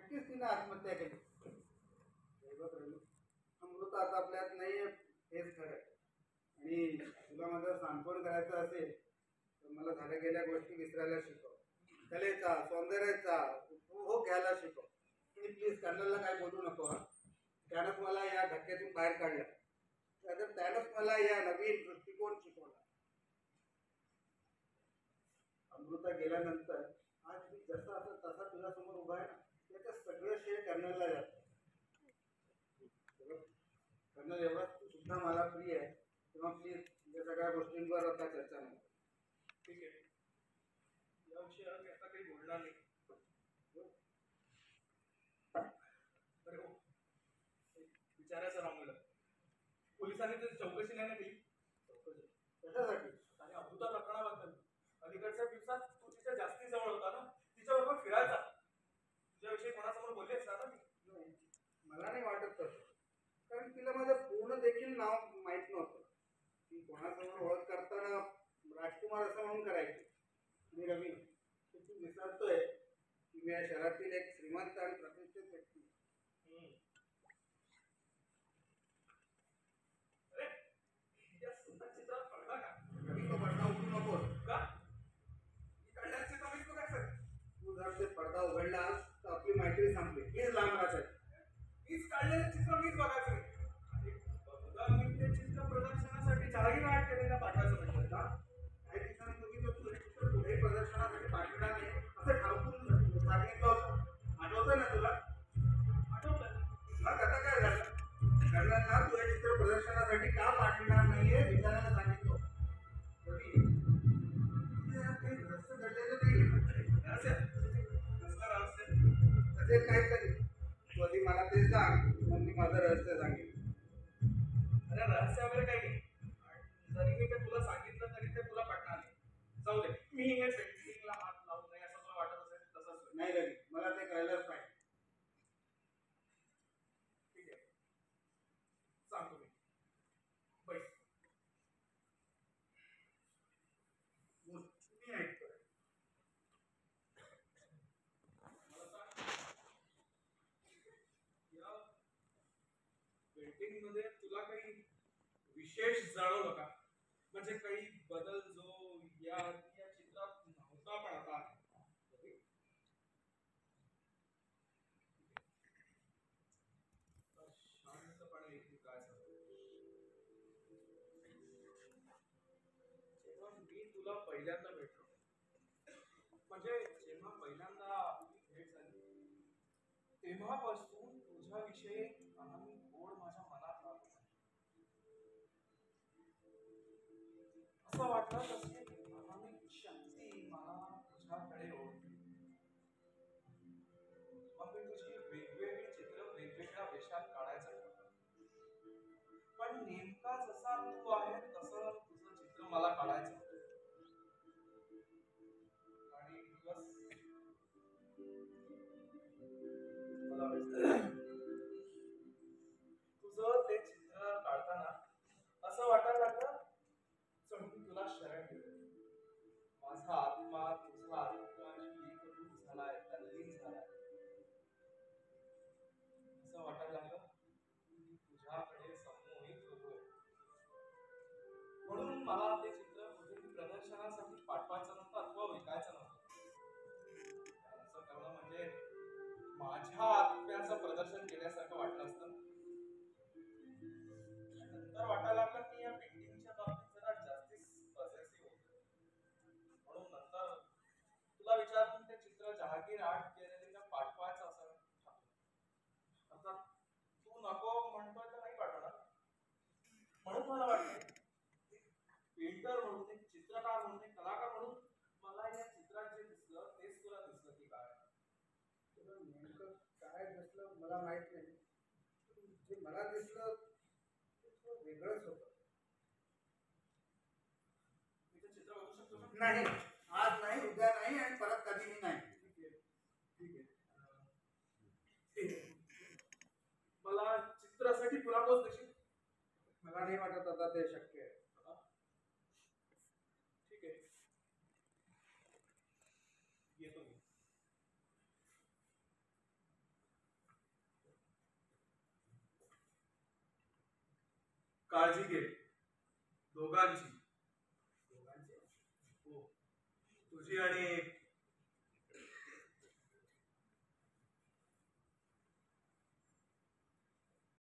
नक्कीच तिने आत्महत्या केली. हे बघ रवी, अमृत आता आपल्यात नाही, हेच खरं आहे. आणि तुला माझं सांत्वन करायचं असेल तर मला झाल्या गेल्या गोष्टी विसरायला शिकव. कलेचा, सौंदर्याचा उपभोग घ्यायला शिकव. आणि प्लीज कर्नलला काय बोलू नको हा. त्यानंच मला या धक्क्यातून बाहेर काढलं. त्यानंच मला या नवीन दृष्टिकोन शिकवला. अमृता गेल्यानंतर आज मी जसा असं तसा तुझ्यासमोर उभा आहे ना, त्याचं सगळं श्रेय कर्नलला जातं. कर्नल, एवढा तू सुद्धा मला प्रिय आहे तेव्हा प्लीज या सगळ्या गोष्टींवर आता चर्चा नको. ठीक आहे, या विषयावर मी आता काही बोलणार नाही. अरे हो, विचारायचं राहून पोलिसांनी त्याची चौकशी नाही ना केली. चौकशी कशासाठी? आणि अमृता प्रकरणाबद्दल अलीकडच्या दिवसात तू तिच्या जास्ती जवळ होता ना, तिच्याबरोबर फिरायचा. तुझ्याविषयी कोणासमोर बोललेस ना मी? नाही, मला नाही वाटत तसं. कारण तिला माझं पूर्ण देखील नाव माहीत नव्हतं. ती कोणासमोर ओळख करताना राजकुमार असं म्हणून करायची. आणि रवी, तू विसरतोय की मी या शहरातील एक श्रीमंत आणि प्रतिष्ठित व्यक्ती. अरे, या सुंदर चित्रात पडला का? रवी, तो पडदा उघडू नकोस. का? इकडल्याचे कमीच बघायचं. तू जर ते पडदा उघडलास तर आपली मैत्री संपली. प्लीज लांब राहत. मीच काढलेलं चित्र मीच बघायचं नाही. आणि बहुधा मी ते चित्र प्रदर्शनासाठी जाहीरनाट केलेल्या पाठवायचं म्हटलं का? काही दिवसांनी तुम्ही तो तुझे चित्र पुढे प्रदर्शनासाठी पाठवणार नाही असं ठाकून सांगितलं होतं. आठवतं ना तुला? आठवतं. मग आता काय झालं? कर्नलला तुझे चित्र प्रदर्शनासाठी का पाठवणार नाहीये विचारायला सांगितलं. रवी, काही रहस्य घडलेलं नाही. रहस्य? कसलं रहस्य? असेल काहीतरी. तू आधी मला ते सांग, मग मी माझं रहस्य सांगेन. अरे, रहस्य वगैरे काही नाही. जरी मी ते तुला सांगितलं तरी ते तुला पटणार नाही. जाऊ दे, मी हे पेंटिंगला हात लावू नये असं तुला वाटत असेल तसंच होईल. नाही रवी, मला ते कळलंच पाहिजे. ठीक आहे, सांगतो मी. बैस. मी ऐकतोय. मला सांग, या पेंटिंग मध्ये तुला काही विशेष जाणवलं का? म्हणजे काही बदल जो या या चित्रात नव्हता पण आता आहे. शांतपणे ऐकू काय सांगतो. जेव्हा मी तुला पहिल्यांदा भेटलो, म्हणजे जेव्हा पहिल्यांदा आपली भेट झाली, तेव्हापासून तुझ्याविषयी अनामी गोड माझ्या मनात राहत होता. असं वाटलं तशी अनामिक शक्ती मला तुझ्याकडे ओढली. मग मी तुझी वेगवेगळी चित्र वेगवेगळ्या वेशात काढायचा ठरवलं. पण नेमका जसा तू आहे तसं तुझं चित्र मला काढायचं होतं. आणि दिवस मला तुझं ते चित्र काढताना असं वाटायला लागलं जणू तुला शरण गेलं. माझा आत्मा तुझा आत्माशी एकरूप झालाय, तल्लीन झालाय. असं वाटायला लागलं की तुझ्याकडे संमोहित होतो. म्हणून मला ते चित्र कुठेही प्रदर्शनासाठी पाठवायचं नव्हतं अथवा विकायचं नव्हतं. असं करणं म्हणजे माझ्या आत्म्याचं प्रदर्शन केल्यासारखं वाटलं असतं. नंतर वाटायला लागलं की या पेंटिंगच्या बाबतीत जरा जास्तीच पॉझिटिव्ह होतं. म्हणून नंतर तुला विचारून ते चित्र जहागीर आर्ट गॅलरीला पाठवायचं असं ठरलं. आता तू नको म्हणतोय तर नाही पाठवणार. म्हणून मला वाटतं पेंटर म्हणून, एक चित्रकार म्हणून, एक कलाकार म्हणून मला या चित्रात जे दिसलं तेच तुला दिसलं की काय? तुला नेमकं काय दिसलं मला माहित नाही. जे मला दिसलं ते थोडं वेगळंच होतं. मी ते चित्र बघू शकतो का? नाही, आज नाही, उद्या नाही आणि परत कधीही नाही. ठीक आहे. मला चित्रासाठी पुरापोज देशील? मला नाही वाटत आता ते शक्य आहे. ठीक आहे, येतो मी. काळजी घे दोघांची. दोघांचे? हो, तुझी आणि